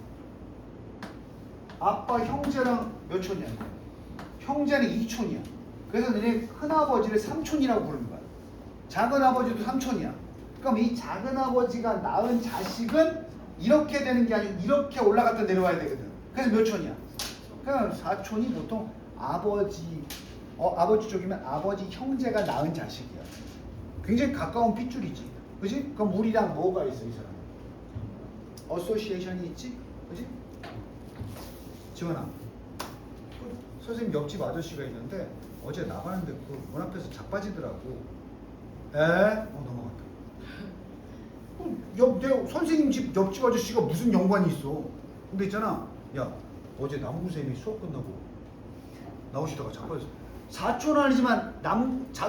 S1: 아빠 형제랑 몇 촌이야? 형제는 2촌이야. 그래서 니네 큰아버지를 3촌이라고 부르는 거야. 작은아버지도 3촌이야. 그럼 이 작은아버지가 낳은 자식은 이렇게 되는 게 아니고 이렇게 올라갔다 내려와야 되거든. 그래서 몇 촌이야? 그냥 4촌이 보통 아버지 쪽이면 아버지 형제가 낳은 자식이야. 굉장히 가까운 핏줄이지. 그지? 그럼 우리랑 뭐가 있어, 이 사람? 어소시에이션이 있지? 그지? 지원아, 선생님 옆집 아저씨가 있는데 어제 나가는데 그 문 앞에서 자빠지더라고. 넘어갔다. 내 선생님 집 옆집 아저씨가 무슨 연관이 있어? 근데 있잖아, 야, 어제 남구쌤이 수업 끝나고 나오시다가 자빠졌어. 사촌은 아니지만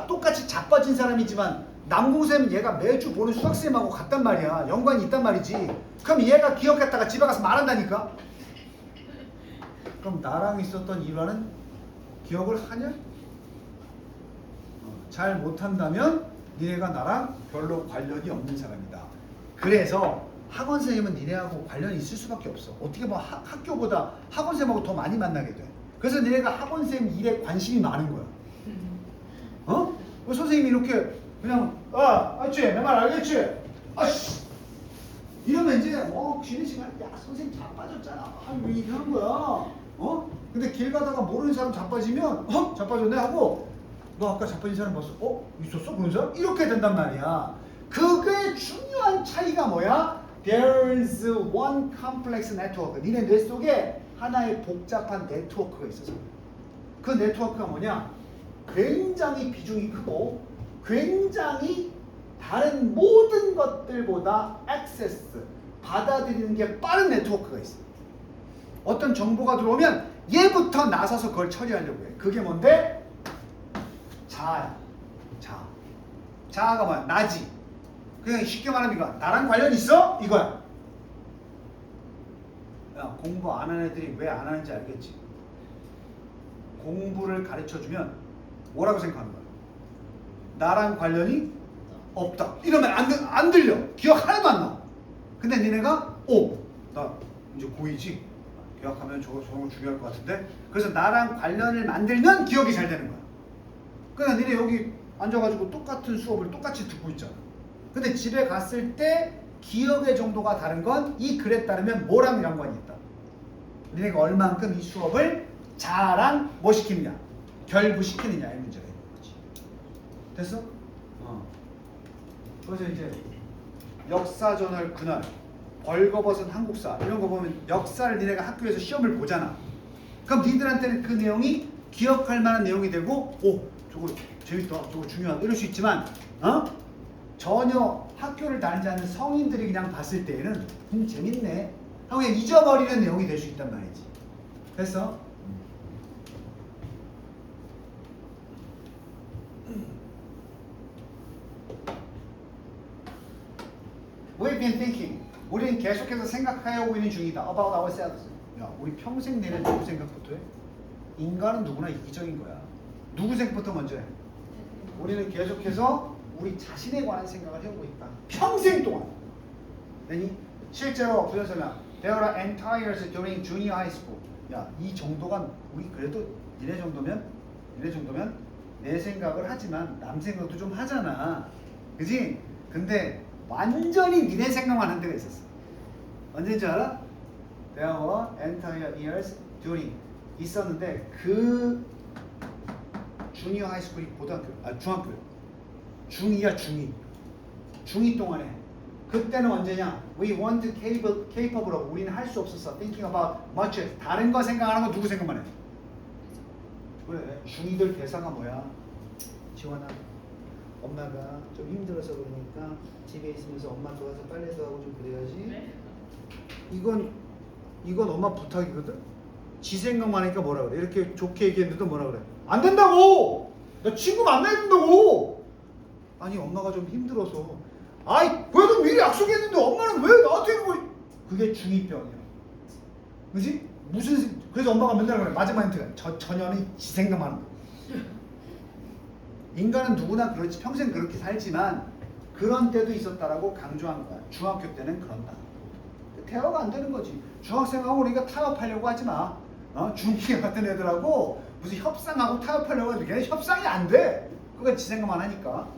S1: 똑같이 자빠진 사람이지만 남궁쌤 얘가 매주 보는 수학쌤하고 같단 말이야. 연관이 있단 말이지. 그럼 얘가 기억했다가 집에 가서 말한다니까? 그럼 나랑 있었던 일화는 기억을 하냐? 잘 못한다면 니네가 나랑 별로 관련이 없는 사람이다. 그래서 학원선생님은 니네하고 관련이 있을 수밖에 없어. 어떻게 보면 학교보다 학원선생님하고 더 많이 만나게 돼. 그래서 니네가 학원선생님 일에 관심이 많은 거야. 선생님이 이렇게 그냥 알지? 내 말 알겠지? 아씨! 이러면 이제 쉬는 시간에 야, 선생님 자빠졌잖아. 왜 이렇게 하는 거야? 근데 길 가다가 모르는 사람 자빠지면 자빠졌네 하고 너 아까 자빠진 사람 봤어? 있었어? 그런 사람? 이렇게 된단 말이야. 그게 중요한 차이가 뭐야? There's one complex network. 니네 뇌 속에 하나의 복잡한 네트워크가 있어서. 그 네트워크가 뭐냐? 굉장히 비중이 크고 굉장히 다른 모든 것들보다 액세스, 받아들이는 게 빠른 네트워크가 있어. 어떤 정보가 들어오면 얘부터 나서서 그걸 처리하려고 해. 그게 뭔데? 자아야. 자아. 자아가 뭐야? 나지. 그냥 쉽게 말하면 이거야. 나랑 관련 있어? 이거야. 야, 공부 안 하는 애들이 왜 안 하는지 알겠지? 공부를 가르쳐주면 뭐라고 생각하는 거야? 나랑 관련이 없다. 이러면 안 들려. 기억 하나도 안 나. 근데 니네가 나 이제 고2지? 기억하면 저런 거 중요할 것 같은데? 그래서 나랑 관련을 만들면 기억이 잘 되는 거야. 그러니까 니네 여기 앉아가지고 똑같은 수업을 똑같이 듣고 있잖아. 근데 집에 갔을 때 기억의 정도가 다른 건 이 글에 따르면 뭐랑 연관이 있다. 니네가 얼만큼 이 수업을 자랑 뭐 시키느냐, 결부시키느냐의 문제가 있는 거지. 됐어? 그래서 이제 역사저널 그날, 벌거벗은 한국사 이런 거 보면 역사를 니네가 학교에서 시험을 보잖아. 그럼 니들한테는 그 내용이 기억할 만한 내용이 되고 저거 재밌다, 저거 중요하다 이럴 수 있지만 전혀 학교를 다니지 않는 성인들이 그냥 봤을 때에는 재밌네 하고 그냥 잊어버리는 내용이 될 수 있단 말이지. 됐어? We've been thinking. 우리는 계속해서 생각하고 있는 중이다. About ourselves. 야, 우리 평생 내내 누구 생각부터 해? 인간은 누구나 이기적인 거야. 누구 생각부터 먼저 해? 우리는 계속해서 우리 자신에 관한 생각을 해오고 있다. 평생 동안. 아니, 실제로 부연설명 There are entires during junior high school. 야, 이 정도가 우리 그래도 이래 정도면 내 생각을 하지만 남 생각도 좀 하잖아. 그지? 근데 완전히 니네 생각만 한 데가 있었어. 언제인지 알아? There were entire years during 있었는데 그 주니어 하이스쿨이 중학교 중2야 중2 동안에 그때는 언제냐? We weren't capable of 우리는 할 수 없었어. Thinking about much 다른 거 생각하는 거 누구 생각만 해? 그래 중2들 대사가 뭐야? 지원아 엄마가 좀 힘들어서 그러니까 집에 있으면서 엄마 도와서 빨래도 하고 좀 그래야지.
S2: 네?
S1: 이건 엄마 부탁이거든. 지 생각만 하니까 뭐라 그래? 이렇게 좋게 얘기했는데도 뭐라 그래? 안 된다고! 나 친구 만나야 된다고! 아니 엄마가 좀 힘들어서 아이 그래도 미리 약속했는데 엄마는 왜 나한테 이러고 그게 중2병이야. 그지? 그래서 엄마가 맨날 그래 마지막 멘트가 전혀는 지 생각만 하는 거야. 인간은 누구나 그렇지 평생 그렇게 살지만 그런 때도 있었다라고 강조한 거야. 중학교 때는 그런다. 대화가 안 되는 거지. 중학생하고 우리가 타협하려고 하지 마. 중2 같은 애들하고 무슨 협상하고 타협하려고 하는데 걔네 협상이 안 돼. 그거 지 생각만 하니까.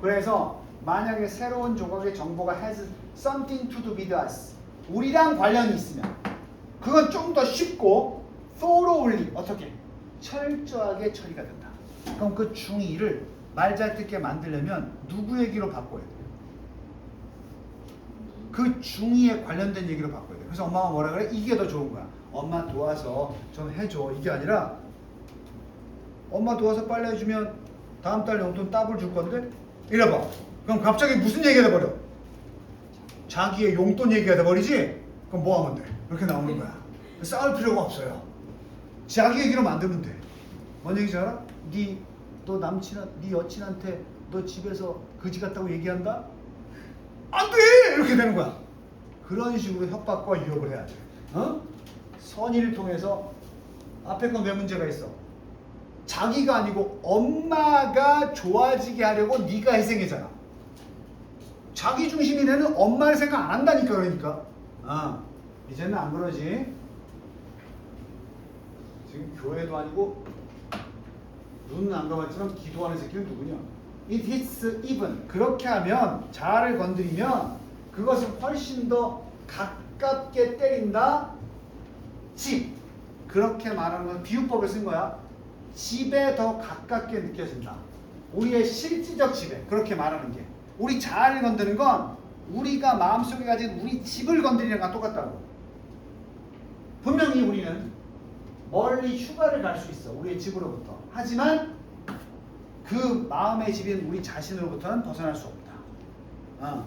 S1: 그래서 만약에 새로운 조각의 정보가 has something to do with us 우리랑 관련이 있으면 그건 좀 더 쉽고 thoroughly 어떻게 철저하게 처리가 된다. 그럼 그 중2를 말 잘 듣게 만들려면 누구 얘기로 바꿔야 돼? 그 중2에 관련된 얘기로 바꿔야 돼. 그래서 엄마가 뭐라 그래? 이게 더 좋은 거야. 엄마 도와서 좀 해줘. 이게 아니라 엄마 도와서 빨래 해주면 다음 달 용돈 더블 줄 건데? 이래봐. 그럼 갑자기 무슨 얘기가 돼버려? 자기의 용돈 얘기가 돼버리지? 그럼 뭐 하면 돼? 이렇게 나오는 거야. 싸울 필요가 없어요. 자기 얘기로 만들면 돼. 뭔 얘기인지 알아? 너 네 여친한테 너 집에서 거지 같다고 얘기한다? 안 돼! 이렇게 되는 거야. 그런 식으로 협박과 유혹을 해야 돼. 선의를 통해서 앞에 건 왜 문제가 있어? 자기가 아니고 엄마가 좋아지게 하려고 네가 희생했잖아. 자기 중심인 애는 엄마를 생각 안 한다니까. 그러니까 이제는 안 그러지. 지금 교회도 아니고 눈은 안 감았지만 기도하는 새끼는 누구냐? It hits even. 그렇게 하면 자아를 건드리면 그것을 훨씬 더 가깝게 때린다. 집. 그렇게 말하는 건 비유법을 쓴 거야. 집에 더 가깝게 느껴진다. 우리의 실질적 집에 그렇게 말하는 게 우리 자아를 건드는 건 우리가 마음속에 가진 우리 집을 건드리는 거랑 똑같다고. 분명히 우리는 멀리 휴가를 갈 수 있어. 우리의 집으로부터. 하지만 그 마음의 집인 우리 자신으로부터는 벗어날 수 없다.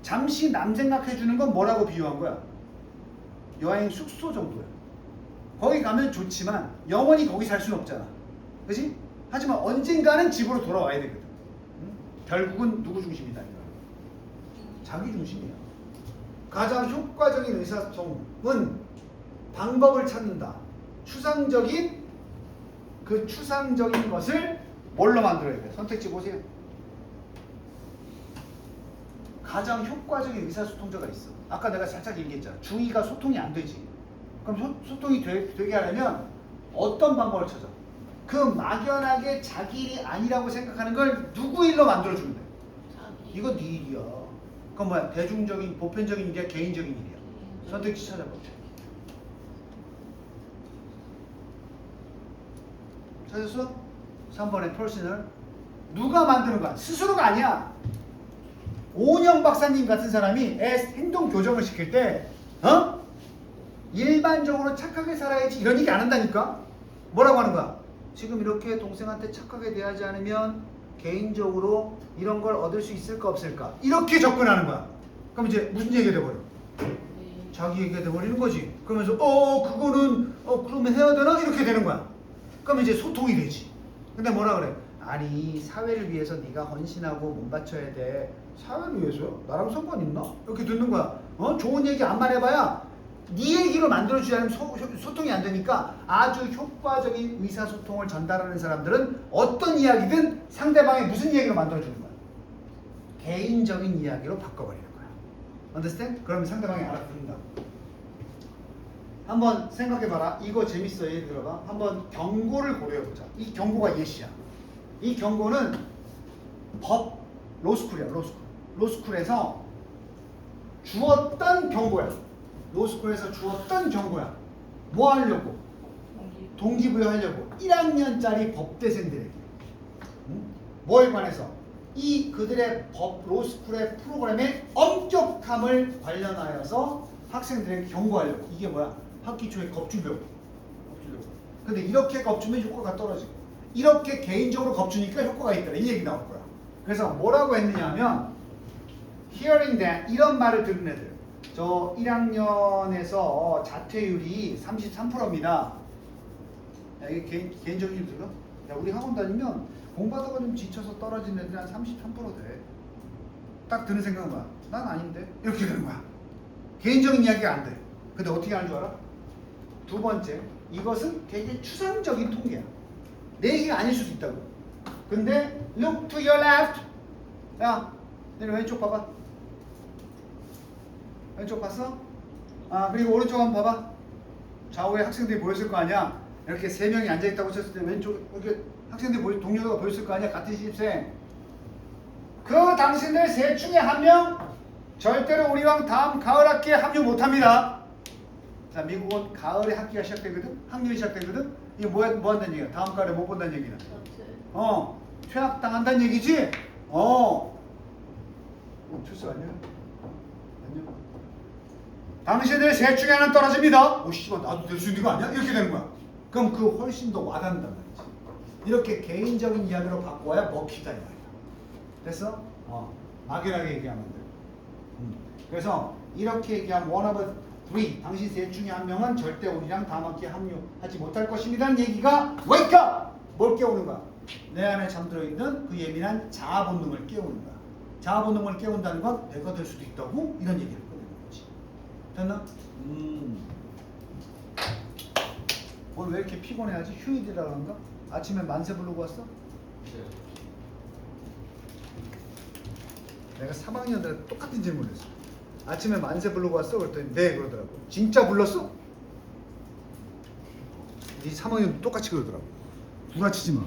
S1: 잠시 남 생각해주는 건 뭐라고 비유한 거야? 여행 숙소 정도야. 거기 가면 좋지만 영원히 거기 살 수는 없잖아. 그치? 하지만 언젠가는 집으로 돌아와야 되거든. 결국은 누구 중심이다? 자기 중심이야. 가장 효과적인 의사소통은 방법을 찾는다. 추상적인 것을 뭘로 만들어야 돼? 선택지 보세요. 가장 효과적인 의사소통자가 있어. 아까 내가 살짝 얘기했잖아. 중2가 소통이 안 되지. 그럼 소통이 되게 하려면 어떤 방법을 찾아? 그 막연하게 자기 일이 아니라고 생각하는 걸 누구 일로 만들어주면 돼? 이거 네 일이야. 그건 뭐야? 대중적인, 보편적인 일이야? 개인적인 일이야? 선택지 찾아봐. 찾았어? 3번의 personal. 누가 만드는 거야? 스스로가 아니야. 오은영 박사님 같은 사람이 애 행동 교정을 시킬 때 일반적으로 착하게 살아야지 이런 얘기 안 한다니까? 뭐라고 하는 거야? 지금 이렇게 동생한테 착하게 대하지 않으면 개인적으로 이런 걸 얻을 수 있을까 없을까? 이렇게 접근하는 거야. 그럼 이제 무슨 얘기가 돼버려? 자기 얘기가 돼버리는 거지. 그러면서 그거는 그러면 해야 되나? 이렇게 되는 거야. 그럼 이제 소통이 되지. 근데 뭐라 그래? 아니 사회를 위해서 네가 헌신하고 몸 바쳐야 돼. 사회를 위해서요? 나랑 상관 있나? 이렇게 듣는 거야. 좋은 얘기 암만 해봐야 네 얘기로 만들어주지 않으면 소통이 안 되니까 아주 효과적인 의사소통을 전달하는 사람들은 어떤 이야기든 상대방이 무슨 얘기로 만들어주는 거야? 개인적인 이야기로 바꿔버리는 거야. Understand? 그러면 상대방이 알아듣는다고. 한번 생각해봐라. 이거 재밌어. 예를 들어봐. 한번 경고를 고려해보자. 이 경고가 예시야. 이 경고는 로스쿨이야. 로스쿨에서 주었던 경고야. 로스쿨에서 주었던 경고야. 뭐 하려고? 동기부여하려고. 1학년짜리 법대생들에게. 뭐에 관해서? 이 그들의 로스쿨의 프로그램의 엄격함을 관련하여서 학생들에게 경고하려고. 이게 뭐야? 학기 초에 겁주려고. 근데 이렇게 겁주면 효과가 떨어지고 이렇게 개인적으로 겁주니까 효과가 있더라. 이 얘기 나올 거야. 그래서 뭐라고 했느냐 하면 hearing that 이런 말을 들은 애들. 저 1학년에서 자퇴율이 33%입니다. 야, 이게 개인적인 일 들어? 야, 우리 학원 다니면 공부하다가 좀 지쳐서 떨어진 애들이 한 33% 돼. 딱 드는 생각은 뭐야? 난 아닌데? 이렇게 되는 거야. 개인적인 이야기가 안 돼. 근데 어떻게 하는 줄 알아? 두 번째, 이것은 굉장히 추상적인 통계야. 내 얘기가 아닐 수도 있다고. 근데 look to your left. 야, 내가 왼쪽 봐봐. 왼쪽 봤어? 그리고 오른쪽 한번 봐봐. 좌우에 학생들이 보였을 거 아니야. 이렇게 세 명이 앉아있다고 쳤을 때 왼쪽 이렇게 학생들이 동료가 보였을 거 아니야. 같은 신입생. 그 당신들 셋 중에 한 명 절대로 우리왕 다음 가을 학기에 합류 못합니다. 자, 미국은 가을에 학기가 시작되거든. 학년이 시작되거든. 이게 뭐 한다는 얘기야? 다음 가을에 못 본다는 얘기는. 퇴학당한다는 얘기지. 출석 안녕. 당신들 셋 중에 하나는 떨어집니다. 씨발 나도 될 수 있는 거 아니야? 이렇게 되는 거야. 그럼 그 훨씬 더 와닿는단 말이지. 이렇게 개인적인 이야기로 바꿔야 먹히다 이 말이야. 됐어? 막연하게 얘기하면 돼. 그래서 이렇게 얘기하면 one of three, 당신 셋 중에 한 명은 절대 우리랑 다음 학기에 합류하지 못할 것입니다는 얘기가 wake up! 뭘 깨우는 거야? 내 안에 잠들어 있는 그 예민한 자아 본능을 깨우는 거야. 자아 본능을 깨운다는 건 내가 될 수도 있다고 이런 얘기를 꺼내는 거지. 됐나? 오늘 왜 이렇게 피곤해하지? 휴일이라 그런가? 아침에 만세 부르고 왔어? 네. 내가 3학년들 똑같은 질문을 했어. 아침에 만세 부르고 왔어? 그랬더니 네 그러더라고. 진짜 불렀어? 네 3학년 똑같이 그러더라고. 구라치지 마.